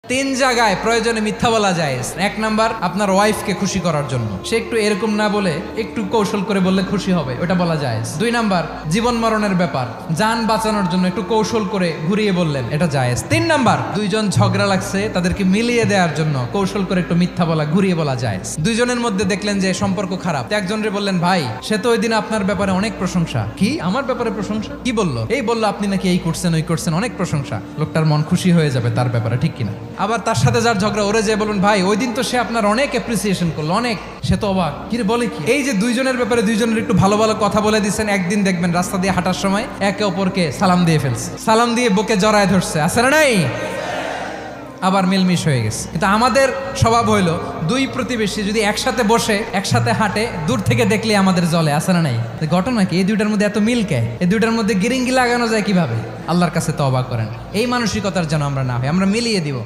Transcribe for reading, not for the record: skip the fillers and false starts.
তিন জায়গায় প্রয়োজনে মিথ্যা বলা যায়। এক নাম্বার, আপনার ওয়াইফকে খুশি করার জন্য, সে একটু এরকম না বলে একটু কৌশল করে বললে খুশি হবে, ওটা বলা যায়। দুই নাম্বার, জীবন মরণের ব্যাপার, যান বাঁচানোর জন্য একটু কৌশল করে ঘুরিয়ে বললেন, এটা জায়েজ। তিন নাম্বার, দুইজন ঝগড়া লাগছে তাদেরকে মিলিয়ে দেওয়ার জন্য কৌশল করে একটু মিথ্যা বলা, ঘুরিয়ে বলা যায়। দুইজনের মধ্যে দেখলেন যে সম্পর্ক খারাপ, একজনরে বললেন, ভাই সে তো ওই দিন আপনার ব্যাপারে অনেক প্রশংসা। কি আমার ব্যাপারে প্রশংসা? কি বললো? এই বললো আপনি নাকি এই করছেন ওই করছেন, অনেক প্রশংসা। লোকটার মন খুশি হয়ে যাবে তার ব্যাপারে, ঠিক কিনা? আবার তার সাথে যার ঝগড়া, ওরে যে বলুন, ভাই ওই দিন তো সে আপনার অনেক অ্যাপ্রিসিয়েশন করলো, অনেক। সে তো অবাক, কি রে বলে কি? এই যে দুইজনের ব্যাপারে দুইজনের একটু ভালো ভালো কথা বলে দিচ্ছেন, একদিন দেখবেন রাস্তা দিয়ে হাঁটার সময় একে অপরকে সালাম দিয়ে ফেলছে, সালাম দিয়ে বুকে জড়ায় ধরছে, আছে না নাই? আবার মিলমিশ হয়ে গেছে। কিন্তু আমাদের স্বভাব হইলো, দুই প্রতিবেশী যদি একসাথে বসে একসাথে হাঁটে, দূর থেকে দেখলে আমাদের জ্বলে, আছে না নাই? ঘটনা কি? এই দুইটার মধ্যে এত মিল কে? এই দুইটার মধ্যে গিরিঙ্গি লাগানো যায় কিভাবে? আল্লাহর কাছে তওবা করেন, এই মানসিকতার যেন আমরা না হয়, আমরা মিলিয়ে দিব।